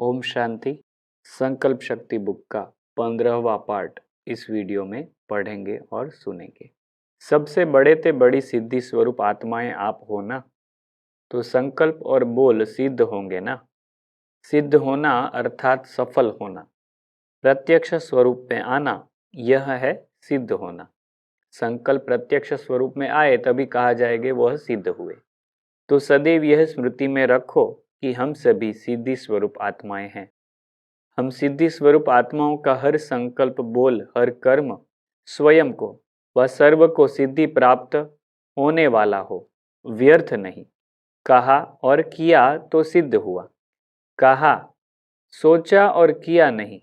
ओम शांति। संकल्प शक्ति बुक का 15वां पार्ट इस वीडियो में पढ़ेंगे और सुनेंगे। सबसे बड़े ते बड़ी सिद्धि स्वरूप आत्माएं आप हो ना, तो संकल्प और बोल सिद्ध होंगे ना। सिद्ध होना अर्थात सफल होना, प्रत्यक्ष स्वरूप में आना, यह है सिद्ध होना। संकल्प प्रत्यक्ष स्वरूप में आए तभी कहा जाएगा वह सिद्ध हुए। तो सदैव यह स्मृति में रखो कि हम सभी सिद्धि स्वरूप आत्माएं हैं। हम सिद्धि स्वरूप आत्माओं का हर संकल्प, बोल, हर कर्म स्वयं को व सर्व को सिद्धि प्राप्त होने वाला हो, व्यर्थ नहीं। कहा और किया तो सिद्ध हुआ, कहा, सोचा और किया नहीं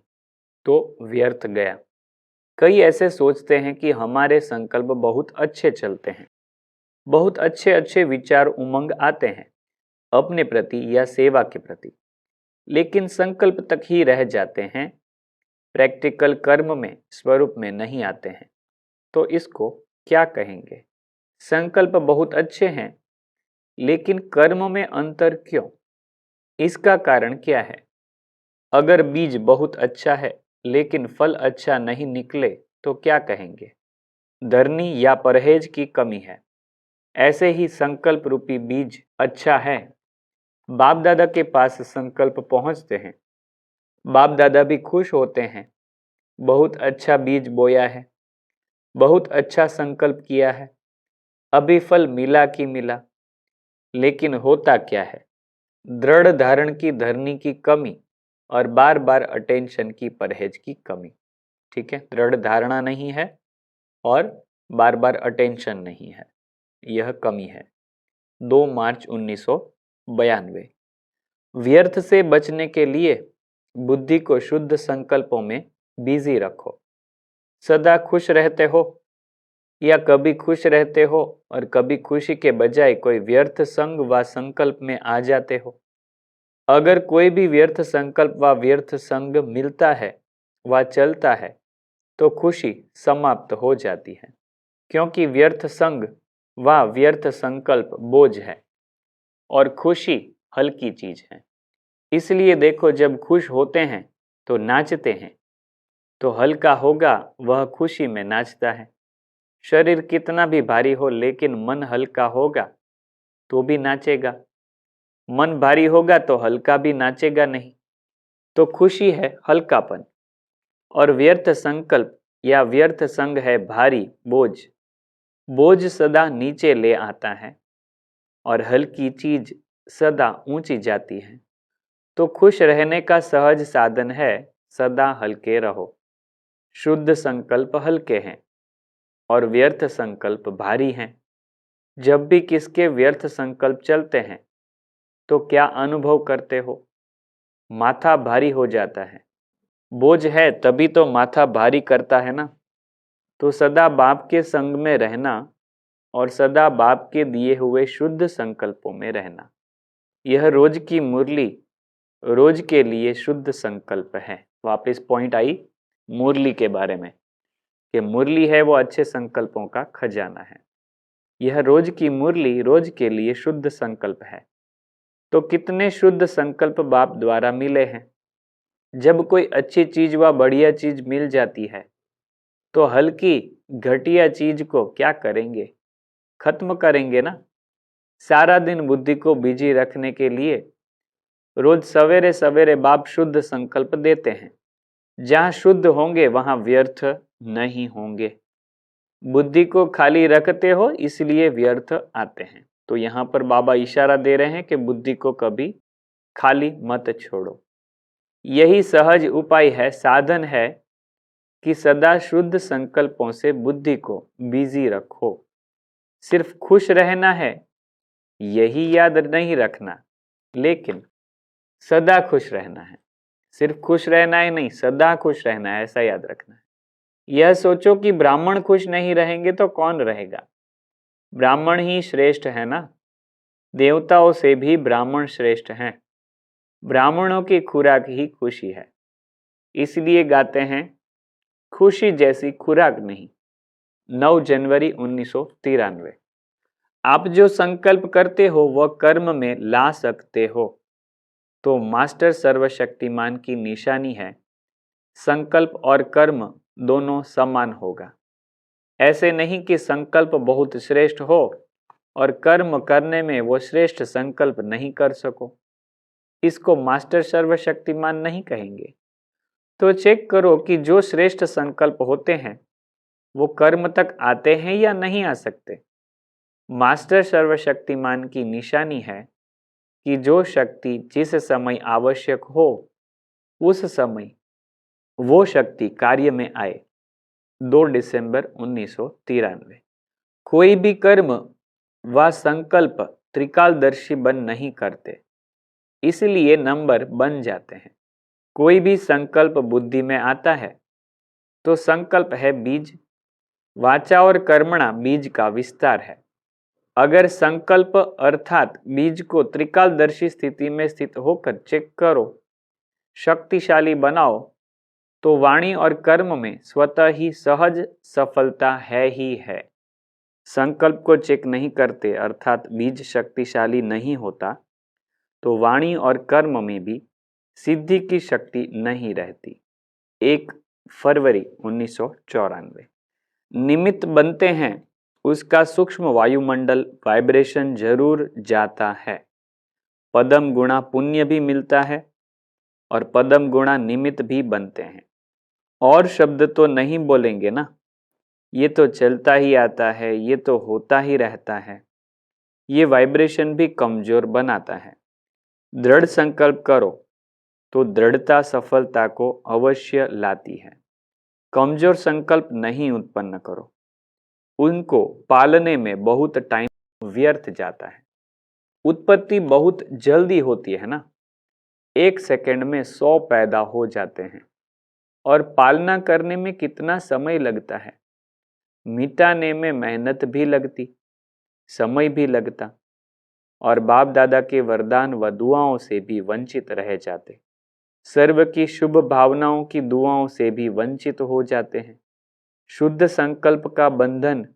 तो व्यर्थ गया। कई ऐसे सोचते हैं कि हमारे संकल्प बहुत अच्छे चलते हैं, बहुत अच्छे अच्छे विचार उमंग आते हैं अपने प्रति या सेवा के प्रति, लेकिन संकल्प तक ही रह जाते हैं, प्रैक्टिकल कर्म में, स्वरूप में नहीं आते हैं। तो इसको क्या कहेंगे? संकल्प बहुत अच्छे हैं लेकिन कर्म में अंतर क्यों? इसका कारण क्या है? अगर बीज बहुत अच्छा है लेकिन फल अच्छा नहीं निकले तो क्या कहेंगे? धरनी या परहेज की कमी है। ऐसे ही संकल्प रूपी बीज अच्छा है, बाप दादा के पास संकल्प पहुंचते हैं, बाप दादा भी खुश होते हैं, बहुत अच्छा बीज बोया है, बहुत अच्छा संकल्प किया है, अभी फल मिला कि मिला। लेकिन होता क्या है? दृढ़ धारण की धरनी की कमी और बार बार अटेंशन की, परहेज की कमी। ठीक है, दृढ़ धारणा नहीं है और बार बार अटेंशन नहीं है, यह कमी है। 2 मार्च 1992। व्यर्थ से बचने के लिए बुद्धि को शुद्ध संकल्पों में बिजी रखो। सदा खुश रहते हो या कभी खुश रहते हो और कभी खुशी के बजाय कोई व्यर्थ संग व संकल्प में आ जाते हो। अगर कोई भी व्यर्थ संकल्प व व्यर्थ संग मिलता है व चलता है तो खुशी समाप्त हो जाती है, क्योंकि व्यर्थ संग व व्यर्थ संकल्प बोझ है और खुशी हल्की चीज है। इसलिए देखो, जब खुश होते हैं तो नाचते हैं, तो हल्का होगा वह खुशी में नाचता है। शरीर कितना भी भारी हो लेकिन मन हल्का होगा तो भी नाचेगा। मन भारी होगा तो हल्का भी नाचेगा नहीं। तो खुशी है हल्कापन और व्यर्थ संकल्प या व्यर्थ संग है भारी बोझ। बोझ सदा नीचे ले आता है और हल्की चीज सदा ऊंची जाती है। तो खुश रहने का सहज साधन है सदा हल्के रहो। शुद्ध संकल्प हल्के हैं और व्यर्थ संकल्प भारी हैं। जब भी किसके व्यर्थ संकल्प चलते हैं तो क्या अनुभव करते हो? माथा भारी हो जाता है। बोझ है तभी तो माथा भारी करता है ना। तो सदा बाप के संग में रहना और सदा बाप के दिए हुए शुद्ध संकल्पों में रहना, यह रोज की मुरली, रोज के लिए शुद्ध संकल्प है। वापस पॉइंट आई मुरली के बारे में कि मुरली है वो अच्छे संकल्पों का खजाना है। यह रोज की मुरली रोज के लिए शुद्ध संकल्प है। तो कितने शुद्ध संकल्प बाप द्वारा मिले हैं। जब कोई अच्छी चीज व बढ़िया चीज मिल जाती है तो हल्की घटिया चीज को क्या करेंगे? खत्म करेंगे ना। सारा दिन बुद्धि को बिजी रखने के लिए रोज सवेरे सवेरे बाप शुद्ध संकल्प देते हैं। जहां शुद्ध होंगे वहां व्यर्थ नहीं होंगे। बुद्धि को खाली रखते हो इसलिए व्यर्थ आते हैं। तो यहाँ पर बाबा इशारा दे रहे हैं कि बुद्धि को कभी खाली मत छोड़ो। यही सहज उपाय है, साधन है कि सदा शुद्ध संकल्पों से बुद्धि को बिजी रखो। सिर्फ खुश रहना है यही याद नहीं रखना, लेकिन सदा खुश रहना है। सिर्फ खुश रहना ही नहीं, सदा खुश रहना है, ऐसा याद रखना है। यह सोचो कि ब्राह्मण खुश नहीं रहेंगे तो कौन रहेगा? ब्राह्मण ही श्रेष्ठ है ना। देवताओं से भी ब्राह्मण श्रेष्ठ हैं। ब्राह्मणों की खुराक ही खुशी है। इसलिए गाते हैं, खुशी जैसी खुराक नहीं। 9 जनवरी 1993। आप जो संकल्प करते हो वह कर्म में ला सकते हो। तो मास्टर सर्वशक्तिमान की निशानी है संकल्प और कर्म दोनों समान होगा। ऐसे नहीं कि संकल्प बहुत श्रेष्ठ हो और कर्म करने में वो श्रेष्ठ संकल्प नहीं कर सको, इसको मास्टर सर्वशक्तिमान नहीं कहेंगे। तो चेक करो कि जो श्रेष्ठ संकल्प होते हैं वो कर्म तक आते हैं या नहीं आ सकते। मास्टर सर्वशक्तिमान की निशानी है कि जो शक्ति जिस समय आवश्यक हो उस समय वो शक्ति कार्य में आए। 2 दिसंबर 1993। कोई भी कर्म व संकल्प त्रिकालदर्शी बन नहीं करते, इसलिए नंबर बन जाते हैं। कोई भी संकल्प बुद्धि में आता है तो संकल्प है बीज, वाचा और कर्मणा बीज का विस्तार है। अगर संकल्प अर्थात बीज को त्रिकालदर्शी स्थिति में स्थित होकर चेक करो, शक्तिशाली बनाओ, तो वाणी और कर्म में स्वतः ही सहज सफलता है ही है। संकल्प को चेक नहीं करते अर्थात बीज शक्तिशाली नहीं होता तो वाणी और कर्म में भी सिद्धि की शक्ति नहीं रहती। 1 फरवरी 1994। निमित्त बनते हैं उसका सूक्ष्म वायुमंडल वाइब्रेशन जरूर जाता है। पदम गुणा पुण्य भी मिलता है और पदम गुणा निमित्त भी बनते हैं। और शब्द तो नहीं बोलेंगे ना, ये तो चलता ही आता है, ये तो होता ही रहता है। ये वाइब्रेशन भी कमजोर बनाता है। दृढ़ संकल्प करो तो दृढ़ता सफलता को अवश्य लाती है। कमजोर संकल्प नहीं उत्पन्न करो, उनको पालने में बहुत टाइम व्यर्थ जाता है। उत्पत्ति बहुत जल्दी होती है ना, 1 सेकंड में 100 पैदा हो जाते हैं और पालना करने में कितना समय लगता है। मिटाने में मेहनत भी लगती, समय भी लगता और बाप दादा के वरदान व दुआओं से भी वंचित रह जाते। सर्व की शुभ भावनाओं की दुआओं से भी वंचित हो जाते हैं। शुद्ध संकल्प का बंधन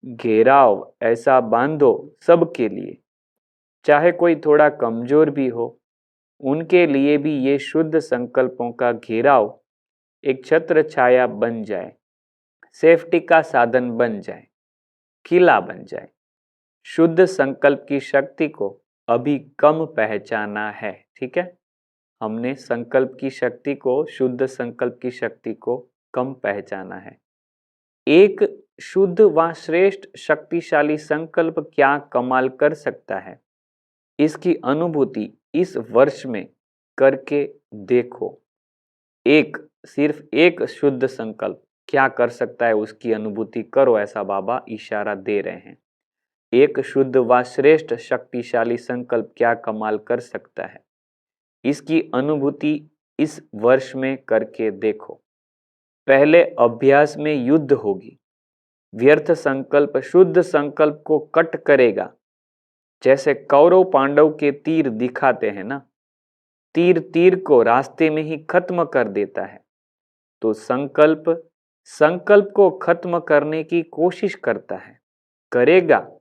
घेराव ऐसा बांधो सबके लिए, चाहे कोई थोड़ा कमजोर भी हो, उनके लिए भी ये शुद्ध संकल्पों का घेराव एक छत्र छाया बन जाए, सेफ्टी का साधन बन जाए, किला बन जाए। शुद्ध संकल्प की शक्ति को अभी कम पहचाना है, ठीक है। हमने संकल्प की शक्ति को, शुद्ध संकल्प की शक्ति को कम पहचाना है। एक शुद्ध व श्रेष्ठ शक्तिशाली संकल्प क्या कमाल कर सकता है, इसकी अनुभूति इस वर्ष में करके देखो। सिर्फ एक शुद्ध संकल्प क्या कर सकता है उसकी अनुभूति करो, ऐसा बाबा इशारा दे रहे हैं। एक शुद्ध व श्रेष्ठ शक्तिशाली संकल्प क्या कमाल कर सकता है, इसकी अनुभूति इस वर्ष में करके देखो। पहले अभ्यास में युद्ध होगी। व्यर्थ संकल्प शुद्ध संकल्प को कट करेगा। जैसे कौरव पांडव के तीर दिखाते हैं ना, तीर तीर को रास्ते में ही खत्म कर देता है। तो संकल्प को खत्म करने की कोशिश करता है, करेगा,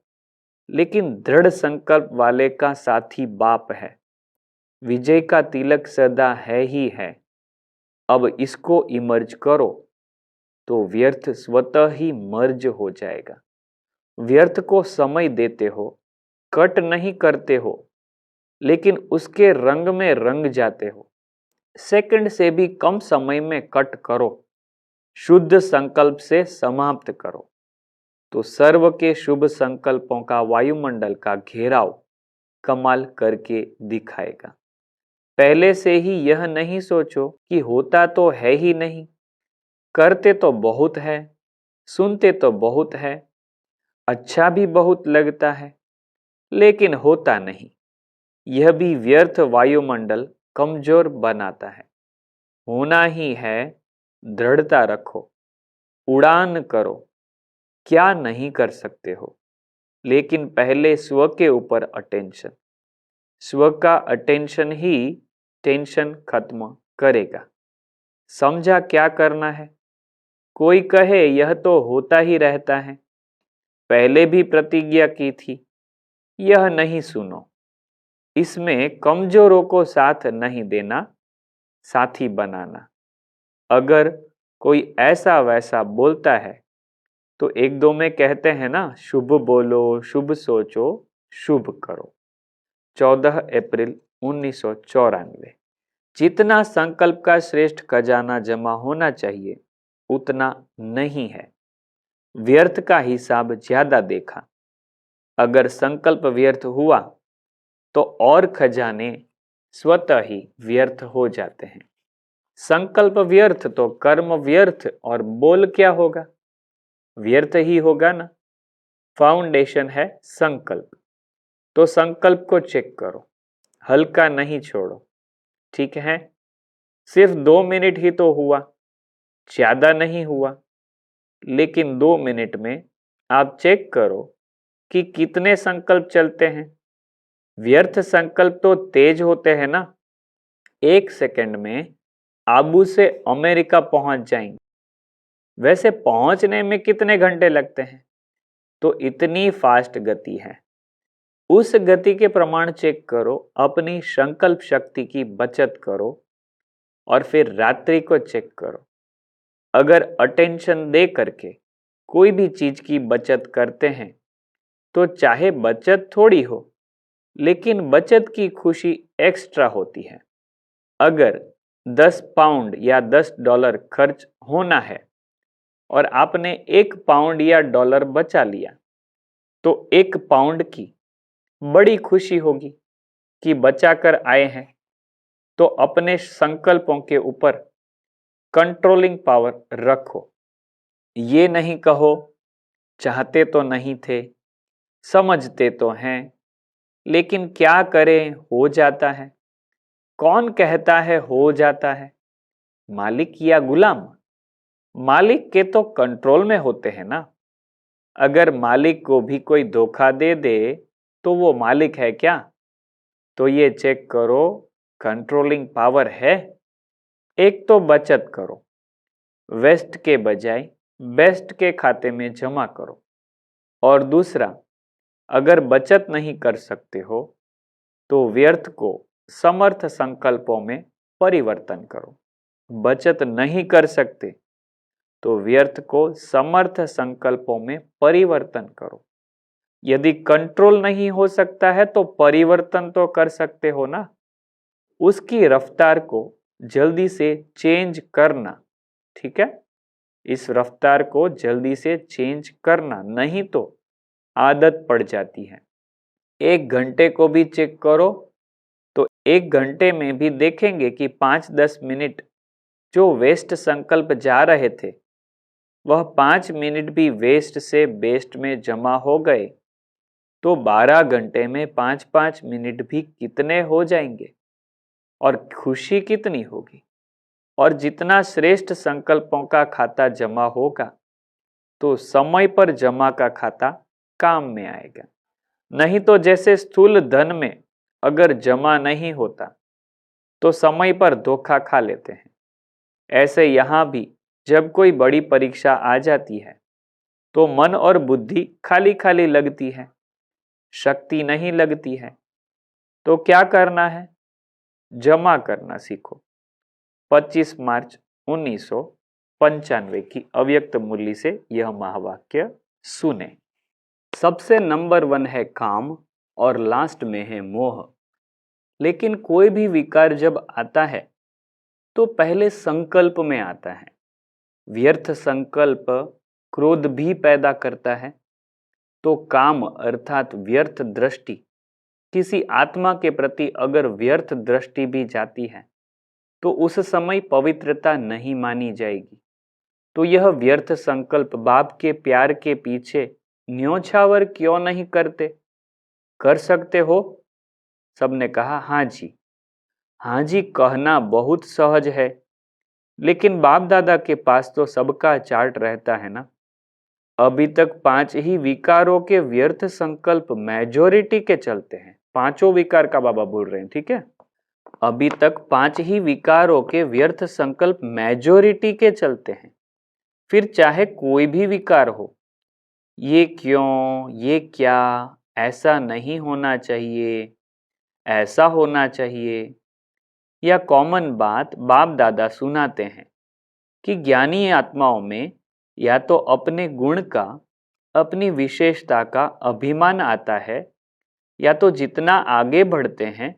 लेकिन दृढ़ संकल्प वाले का साथी बाप है। विजय का तिलक सदा है ही है। अब इसको इमर्ज करो तो व्यर्थ स्वतः ही मर्ज हो जाएगा। व्यर्थ को समय देते हो, कट नहीं करते हो, लेकिन उसके रंग में रंग जाते हो। सेकंड से भी कम समय में कट करो, शुद्ध संकल्प से समाप्त करो, तो सर्व के शुभ संकल्पों का वायुमंडल का घेराव कमाल करके दिखाएगा। पहले से ही यह नहीं सोचो कि होता तो है ही नहीं, करते तो बहुत है, सुनते तो बहुत है, अच्छा भी बहुत लगता है, लेकिन होता नहीं। यह भी व्यर्थ वायुमंडल कमजोर बनाता है। होना ही है, दृढ़ता रखो, उड़ान करो। क्या नहीं कर सकते हो, लेकिन पहले स्व के ऊपर अटेंशन। स्व का अटेंशन ही टेंशन खत्म करेगा। समझा क्या करना है? कोई कहे यह तो होता ही रहता है, पहले भी प्रतिज्ञा की थी, यह नहीं सुनो। इसमें कमजोरों को साथ नहीं देना, साथी बनाना। अगर कोई ऐसा वैसा बोलता है तो एक दो में कहते हैं ना, शुभ बोलो, शुभ सोचो, शुभ करो। 14 अप्रैल 1994। जितना संकल्प का श्रेष्ठ खजाना जमा होना चाहिए उतना नहीं है। व्यर्थ का हिसाब ज्यादा देखा। अगर संकल्प व्यर्थ हुआ तो और खजाने स्वतः ही व्यर्थ हो जाते हैं। संकल्प व्यर्थ तो कर्म व्यर्थ और बोल क्या होगा? व्यर्थ ही होगा ना। फाउंडेशन है संकल्प, तो संकल्प को चेक करो, हल्का नहीं छोड़ो। ठीक है, सिर्फ 2 मिनट ही तो हुआ, ज्यादा नहीं हुआ, लेकिन 2 मिनट में आप चेक करो कि कितने संकल्प चलते हैं। व्यर्थ संकल्प तो तेज होते हैं ना, 1 सेकंड में आबू से अमेरिका पहुंच जाएंगे। वैसे पहुंचने में कितने घंटे लगते हैं? तो इतनी फास्ट गति है। उस गति के प्रमाण चेक करो, अपनी संकल्प शक्ति की बचत करो और फिर रात्रि को चेक करो। अगर अटेंशन दे करके कोई भी चीज की बचत करते हैं तो चाहे बचत थोड़ी हो, लेकिन बचत की खुशी एक्स्ट्रा होती है। अगर 10 पाउंड या $10 खर्च होना है और आपने 1 पाउंड या डॉलर बचा लिया तो 1 पाउंड की बड़ी खुशी होगी कि बचाकर आए हैं। तो अपने संकल्पों के ऊपर कंट्रोलिंग पावर रखो। ये नहीं कहो चाहते तो नहीं थे, समझते तो हैं, लेकिन क्या करें हो जाता है। कौन कहता है हो जाता है? मालिक या गुलाम? मालिक के तो कंट्रोल में होते हैं ना। अगर मालिक को भी कोई धोखा दे दे तो वो मालिक है क्या? तो ये चेक करो, कंट्रोलिंग पावर है। एक तो बचत करो, वेस्ट के बजाय बेस्ट के खाते में जमा करो। और दूसरा, अगर बचत नहीं कर सकते हो तो व्यर्थ को समर्थ संकल्पों में परिवर्तन करो। बचत नहीं कर सकते तो व्यर्थ को समर्थ संकल्पों में परिवर्तन करो। यदि कंट्रोल नहीं हो सकता है तो परिवर्तन तो कर सकते हो ना। उसकी रफ्तार को जल्दी से चेंज करना। ठीक है, इस रफ्तार को जल्दी से चेंज करना, नहीं तो आदत पड़ जाती है। 1 घंटे को भी चेक करो तो 1 घंटे में भी देखेंगे कि 5-10 मिनट जो वेस्ट संकल्प जा रहे थे वह 5 मिनट भी वेस्ट से बेस्ट में जमा हो गए तो 12 घंटे में 5-5 मिनट भी कितने हो जाएंगे और खुशी कितनी होगी। और जितना श्रेष्ठ संकल्पों का खाता जमा होगा तो समय पर जमा का खाता काम में आएगा। नहीं तो जैसे स्थूल धन में अगर जमा नहीं होता तो समय पर धोखा खा लेते हैं, ऐसे यहां भी जब कोई बड़ी परीक्षा आ जाती है तो मन और बुद्धि खाली खाली लगती है, शक्ति नहीं लगती है। तो क्या करना है? जमा करना सीखो। 25 मार्च 1995 की अव्यक्त मूल्य से यह महावाक्य सुने। सबसे नंबर 1 है काम और लास्ट में है मोह। लेकिन कोई भी विकार जब आता है तो पहले संकल्प में आता है। व्यर्थ संकल्प क्रोध भी पैदा करता है, तो काम अर्थात व्यर्थ दृष्टि, किसी आत्मा के प्रति अगर व्यर्थ दृष्टि भी जाती है तो उस समय पवित्रता नहीं मानी जाएगी। तो यह व्यर्थ संकल्प बाप के प्यार के पीछे न्योछावर क्यों नहीं करते? कर सकते हो? सबने कहा हाँ जी। हाँ जी कहना बहुत सहज है, लेकिन बाप दादा के पास तो सबका चार्ट रहता है ना। अभी तक 5 ही विकारों के व्यर्थ संकल्प मेजोरिटी के चलते हैं। 5 विकार का बाबा बोल रहे हैं, ठीक है। अभी तक 5 ही विकारों के व्यर्थ संकल्प मेजोरिटी के चलते हैं। फिर चाहे कोई भी विकार हो, ये क्यों, ये क्या, ऐसा नहीं होना चाहिए, ऐसा होना चाहिए। या कॉमन बात बाप दादा सुनाते हैं कि ज्ञानी आत्माओं में या तो अपने गुण का, अपनी विशेषता का अभिमान आता है, या तो जितना आगे बढ़ते हैं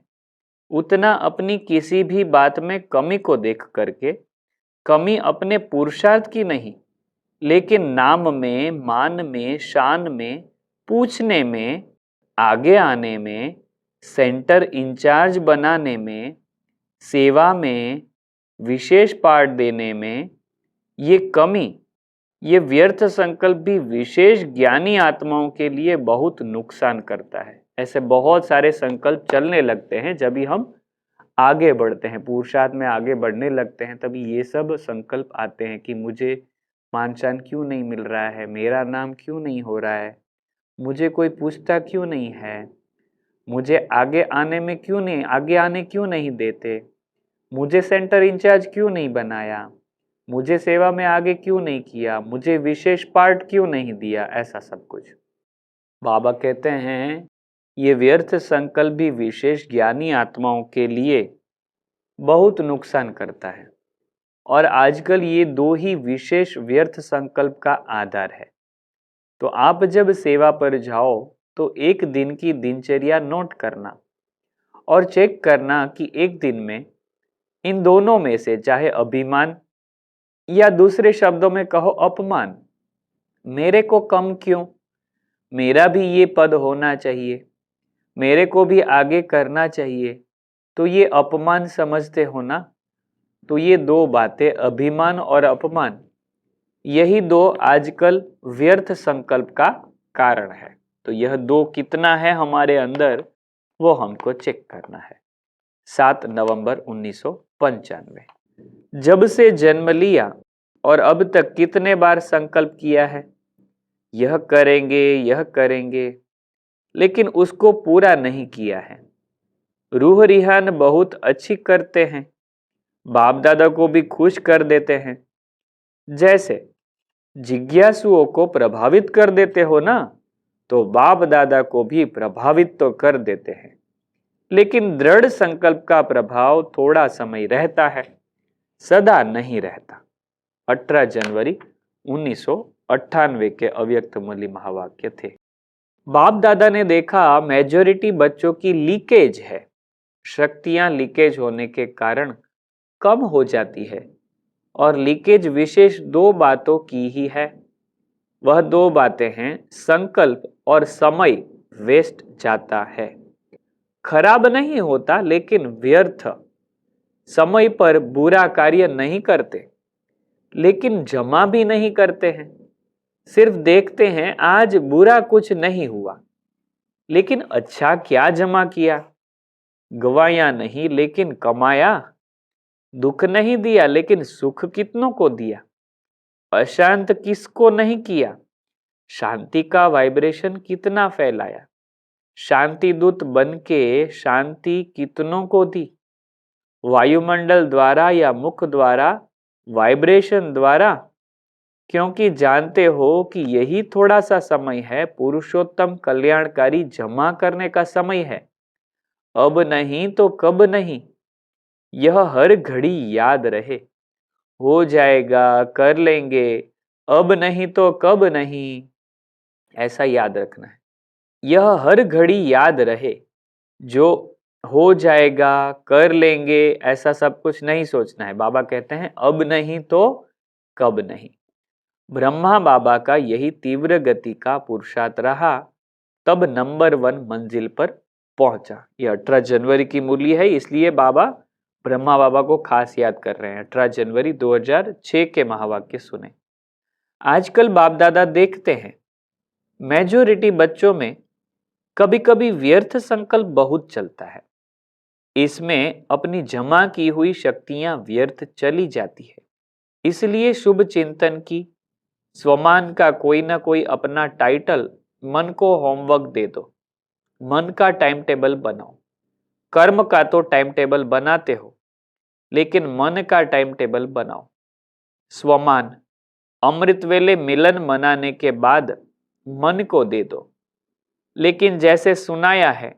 उतना अपनी किसी भी बात में कमी को देख करके, कमी अपने पुरुषार्थ की नहीं लेकिन नाम में, मान में, शान में, पूछने में, आगे आने में, सेंटर इंचार्ज बनाने में, सेवा में, विशेष पाठ देने में, ये कमी, ये व्यर्थ संकल्प भी विशेष ज्ञानी आत्माओं के लिए बहुत नुकसान करता है। ऐसे बहुत सारे संकल्प चलने लगते हैं जब भी हम आगे बढ़ते हैं, पुरुषार्थ में आगे बढ़ने लगते हैं, तभी ये सब संकल्प आते हैं कि मुझे मान शान क्यों नहीं मिल रहा है, मेरा नाम क्यों नहीं हो रहा है, मुझे कोई पूछता क्यों नहीं है, मुझे आगे आने क्यों नहीं देते, मुझे सेंटर इंचार्ज क्यों नहीं बनाया, मुझे सेवा में आगे क्यों नहीं किया, मुझे विशेष पार्ट क्यों नहीं दिया, ऐसा सब कुछ। बाबा कहते हैं ये व्यर्थ संकल्प भी विशेष ज्ञानी आत्माओं के लिए बहुत नुकसान करता है। और आजकल ये दो ही विशेष व्यर्थ संकल्प का आधार है। तो आप जब सेवा पर जाओ तो एक दिन की दिनचर्या नोट करना और चेक करना कि एक दिन में इन दोनों में से चाहे अभिमान या दूसरे शब्दों में कहो अपमान, मेरे को कम क्यों, मेरा भी ये पद होना चाहिए, मेरे को भी आगे करना चाहिए, तो ये अपमान समझते हो ना। तो ये दो बातें, अभिमान और अपमान, यही दो आजकल व्यर्थ संकल्प का कारण है। तो यह दो कितना है हमारे अंदर, वो हमको चेक करना है। 7 नवंबर 1995, जब से जन्म लिया और अब तक कितने बार संकल्प किया है, यह करेंगे, लेकिन उसको पूरा नहीं किया है। रूह रिहान बहुत अच्छी करते हैं, बाप दादा को भी खुश कर देते हैं, जैसे जिज्ञासुओं को प्रभावित कर देते हो ना, तो बाप दादा को भी प्रभावित तो कर देते हैं, लेकिन दृढ़ संकल्प का प्रभाव थोड़ा समय रहता है, सदा नहीं रहता। 18 जनवरी 1998 के अव्यक्त मूल्य महावाक्य थे। बाप दादा ने देखा मेजॉरिटी बच्चों की लीकेज है, शक्तियां लीकेज होने के कारण कम हो जाती है, और लीकेज विशेष दो बातों की ही है। वह दो बातें हैं, संकल्प और समय वेस्ट जाता है। खराब नहीं होता लेकिन व्यर्थ। समय पर बुरा कार्य नहीं करते लेकिन जमा भी नहीं करते हैं, सिर्फ देखते हैं आज बुरा कुछ नहीं हुआ, लेकिन अच्छा क्या जमा किया, गवाया नहीं लेकिन कमाया, दुख नहीं दिया लेकिन सुख कितनों को दिया, अशांत किसको नहीं किया, शांति का वाइब्रेशन कितना फैलाया, शांति दूत बन के शांति कितनों को दी, वायुमंडल द्वारा या मुख द्वारा, वाइब्रेशन द्वारा, क्योंकि जानते हो कि यही थोड़ा सा समय है, पुरुषोत्तम कल्याणकारी जमा करने का समय है। अब नहीं तो कब नहीं, यह हर घड़ी याद रहे। हो जाएगा, कर लेंगे, अब नहीं तो कब नहीं, ऐसा याद रखना है। यह हर घड़ी याद रहे, जो हो जाएगा, कर लेंगे, ऐसा सब कुछ नहीं सोचना है। बाबा कहते हैं अब नहीं तो कब नहीं। ब्रह्मा बाबा का यही तीव्र गति का पुरुषार्थ रहा, तब नंबर 1 मंजिल पर पहुंचा। यह 18 जनवरी की मूल्य है, इसलिए बाबा ब्रह्मा बाबा को खास याद कर रहे हैं। 18 जनवरी 2006 के महावाक्य सुने। आजकल बाप दादा देखते हैं मेजॉरिटी बच्चों में कभी कभी व्यर्थ संकल्प बहुत चलता है, इसमें अपनी जमा की हुई शक्तियां व्यर्थ चली जाती है। इसलिए शुभ चिंतन की, स्वमान का कोई ना कोई अपना टाइटल मन को होमवर्क दे दो, मन का टाइम टेबल बनाओ। कर्म का तो टाइम टेबल बनाते हो, लेकिन मन का टाइम टेबल बनाओ। स्वमान अमृत वेले मिलन मनाने के बाद मन को दे दो, लेकिन जैसे सुनाया है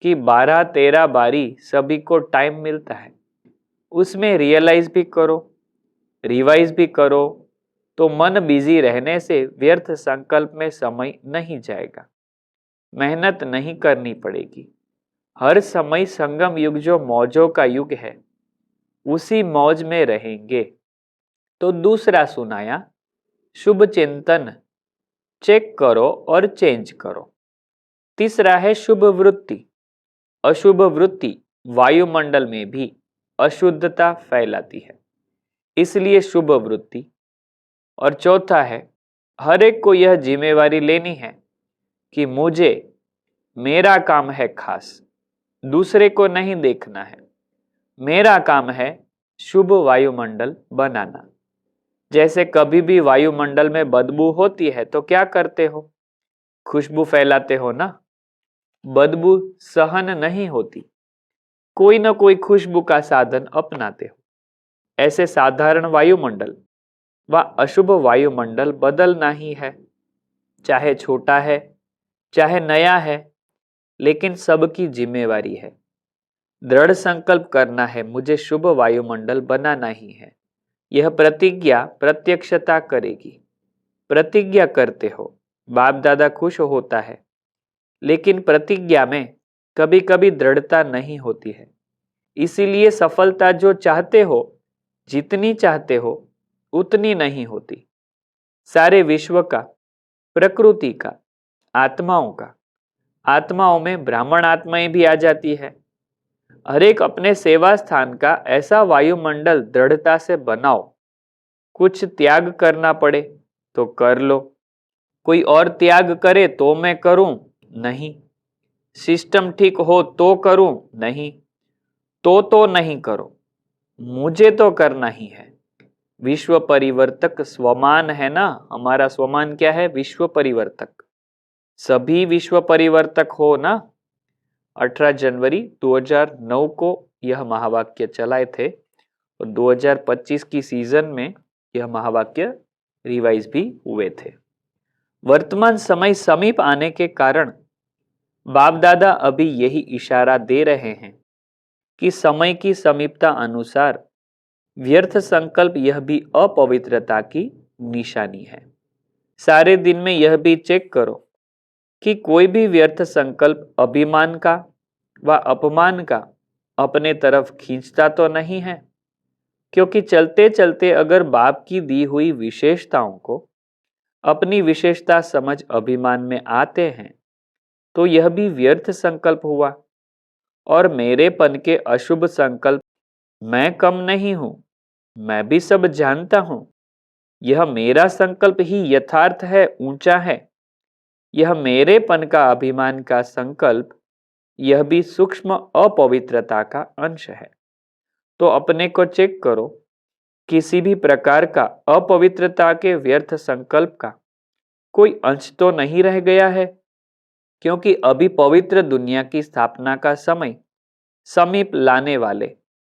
कि 12-13 बारी सभी को टाइम मिलता है, उसमें रियलाइज भी करो, रिवाइज भी करो, तो मन बिजी रहने से व्यर्थ संकल्प में समय नहीं जाएगा, मेहनत नहीं करनी पड़ेगी। हर समय संगम युग जो मौजों का युग है, उसी मौज में रहेंगे। तो दूसरा सुनाया, शुभ चिंतन चेक करो और चेंज करो। तीसरा है शुभ वृत्ति। अशुभ वृत्ति वायुमंडल में भी अशुद्धता फैलाती है, इसलिए शुभ वृत्ति। और चौथा है, हर एक को यह जिम्मेवारी लेनी है कि मुझे, मेरा काम है खास, दूसरे को नहीं देखना है। मेरा काम है शुभ वायुमंडल बनाना। जैसे कभी भी वायुमंडल में बदबू होती है तो क्या करते हो? खुशबू फैलाते हो ना। बदबू सहन नहीं होती, कोई ना कोई खुशबू का साधन अपनाते हो। ऐसे साधारण वायुमंडल व अशुभ वायुमंडल बदलना ही है, चाहे छोटा है चाहे नया है, लेकिन सबकी जिम्मेवारी है। दृढ़ संकल्प करना है, मुझे शुभ वायुमंडल बनाना ही है। यह प्रतिज्ञा प्रत्यक्षता करेगी। प्रतिज्ञा करते हो, बाप दादा खुश होता है, लेकिन प्रतिज्ञा में कभी कभी दृढ़ता नहीं होती है। इसीलिए सफलता जो चाहते हो, जितनी चाहते हो, उतनी नहीं होती। सारे विश्व का, प्रकृति का, आत्माओं में ब्राह्मण आत्माएं भी आ जाती है। हर एक अपने सेवा स्थान का ऐसा वायुमंडल दृढ़ता से बनाओ। कुछ त्याग करना पड़े तो कर लो, कोई और त्याग करे तो मैं करूं नहीं, सिस्टम ठीक हो तो करूं नहीं, तो नहीं करो, मुझे तो करना ही है। विश्व परिवर्तक स्वमान है ना, हमारा स्वमान क्या है? विश्व परिवर्तक। सभी विश्व परिवर्तक हो ना। 18 जनवरी 2009 को यह महावाक्य चलाए थे और 2025 की सीजन में यह महावाक्य रिवाइज भी हुए थे। वर्तमान समय समीप आने के कारण बाप दादा अभी यही इशारा दे रहे हैं कि समय की समीपता अनुसार व्यर्थ संकल्प यह भी अपवित्रता की निशानी है। सारे दिन में यह भी चेक करो कि कोई भी व्यर्थ संकल्प अभिमान का व अपमान का अपने तरफ खींचता तो नहीं है। क्योंकि चलते चलते अगर बाप की दी हुई विशेषताओं को अपनी विशेषता समझ अभिमान में आते हैं तो यह भी व्यर्थ संकल्प हुआ। और मेरेपन के अशुभ संकल्प, मैं कम नहीं हूं, मैं भी सब जानता हूं, यह मेरा संकल्प ही यथार्थ है, ऊंचा है, यह मेरेपन का अभिमान का संकल्प, यह भी सूक्ष्म अपवित्रता का अंश है। तो अपने को चेक करो, किसी भी प्रकार का अपवित्रता के व्यर्थ संकल्प का कोई अंश तो नहीं रह गया है। क्योंकि अभी पवित्र दुनिया की स्थापना का समय समीप लाने वाले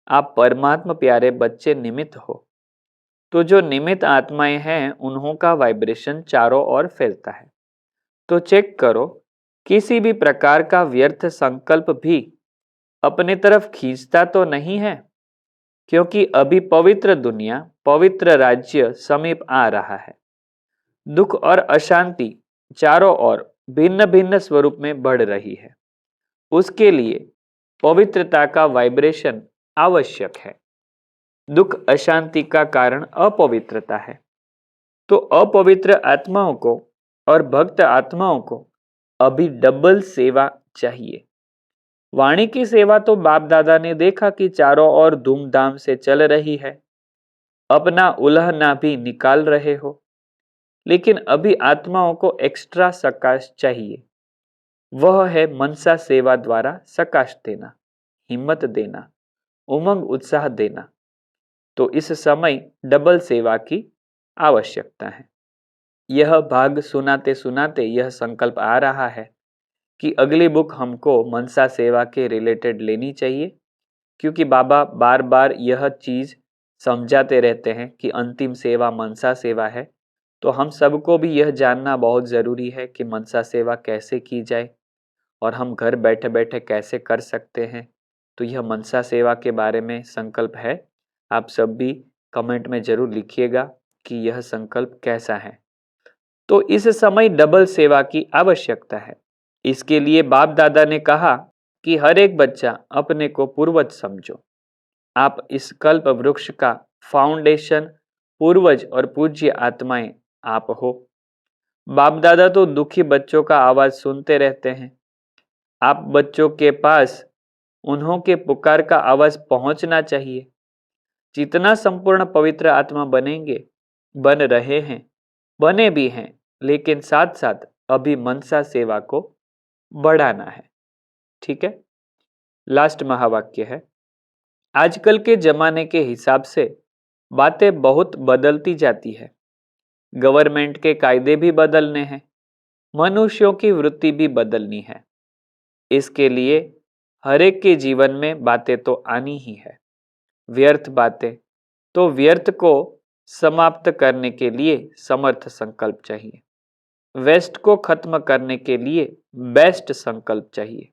आप परमात्मा प्यारे बच्चे निमित्त हो। तो जो निमित्त आत्माएं हैं, उन्हों का वाइब्रेशन चारों ओर फैलता है। तो चेक करो, किसी भी प्रकार का व्यर्थ संकल्प भी अपने तरफ खींचता तो नहीं है। क्योंकि अभी पवित्र दुनिया, पवित्र राज्य समीप आ रहा है। दुख और अशांति चारों ओर भिन्न भिन्न स्वरूप में बढ़ रही है। उसके लिए पवित्रता का वाइब्रेशन आवश्यक है। दुख अशांति का कारण अपवित्रता है। तो अपवित्र आत्माओं को और भक्त आत्माओं को अभी डबल सेवा चाहिए। वाणी की सेवा तो बाप दादा ने देखा कि चारों ओर धूमधाम से चल रही है, अपना उलहना भी निकाल रहे हो। लेकिन अभी आत्माओं को एक्स्ट्रा सकाश चाहिए। वह है मनसा सेवा द्वारा सकाश देना, हिम्मत देना, उमंग उत्साह देना। तो इस समय डबल सेवा की आवश्यकता है। यह भाग सुनाते सुनाते यह संकल्प आ रहा है कि अगली बुक हमको मनसा सेवा के रिलेटेड लेनी चाहिए। क्योंकि बाबा बार बार यह चीज समझाते रहते हैं कि अंतिम सेवा मनसा सेवा है। तो हम सबको भी यह जानना बहुत जरूरी है कि मनसा सेवा कैसे की जाए और हम घर बैठे बैठे कैसे कर सकते हैं। तो यह मनसा सेवा के बारे में संकल्प है। आप सब भी कमेंट में जरूर लिखिएगा कि यह संकल्प कैसा है। तो इस समय डबल सेवा की आवश्यकता है। इसके लिए बाप दादा ने कहा कि हर एक बच्चा अपने को पूर्वज समझो। आप इस कल्प वृक्ष का फाउंडेशन, पूर्वज और पूज्य आत्माएं आप हो। बाप दादा तो दुखी बच्चों का आवाज सुनते रहते हैं। आप बच्चों के पास उन्हों के पुकार का आवाज पहुंचना चाहिए। जितना संपूर्ण पवित्र आत्मा बनेंगे, बन रहे हैं, बने भी हैं, लेकिन साथ साथ अभी मनसा सेवा को बढ़ाना है। ठीक है। लास्ट महावाक्य है, आजकल के जमाने के हिसाब से बातें बहुत बदलती जाती है। गवर्नमेंट के कायदे भी बदलने हैं, मनुष्यों की वृत्ति भी बदलनी है। इसके लिए हर एक के जीवन में बातें तो आनी ही है। व्यर्थ बातें, तो व्यर्थ को समाप्त करने के लिए समर्थ संकल्प चाहिए। वेस्ट को खत्म करने के लिए बेस्ट संकल्प चाहिए।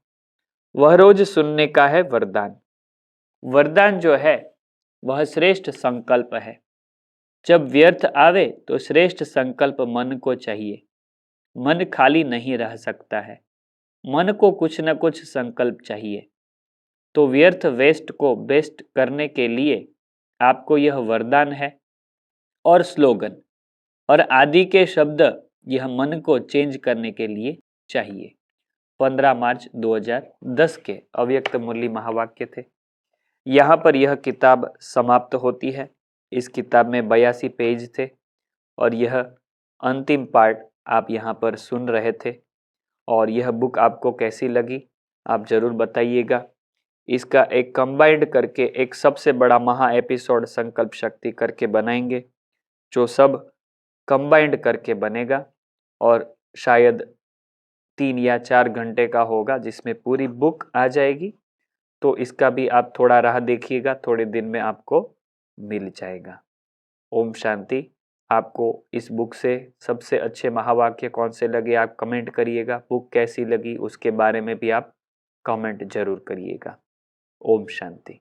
वह रोज सुनने का है वरदान। वरदान जो है वह श्रेष्ठ संकल्प है। जब व्यर्थ आवे तो श्रेष्ठ संकल्प मन को चाहिए। मन खाली नहीं रह सकता है, मन को कुछ न कुछ संकल्प चाहिए। तो व्यर्थ वेस्ट को बेस्ट करने के लिए आपको यह वरदान है और स्लोगन और आदि के शब्द यह मन को चेंज करने के लिए चाहिए। 15 मार्च 2010 के अव्यक्त मूल्य महावाक्य थे। यहाँ पर यह किताब समाप्त होती है। इस किताब में 82 पेज थे और यह अंतिम पार्ट आप यहाँ पर सुन रहे थे। और यह बुक आपको कैसी लगी आप जरूर बताइएगा। इसका एक कंबाइंड करके एक सबसे बड़ा महा एपिसोड संकल्प शक्ति करके बनाएंगे, जो सब कंबाइंड करके बनेगा और शायद 3 या 4 घंटे का होगा, जिसमें पूरी बुक आ जाएगी। तो इसका भी आप थोड़ा राह देखिएगा, थोड़े दिन में आपको मिल जाएगा। ओम शांति। आपको इस बुक से सबसे अच्छे महावाक्य कौन से लगे आप कमेंट करिएगा। बुक कैसी लगी उसके बारे में भी आप कमेंट जरूर करिएगा। ओम शांति।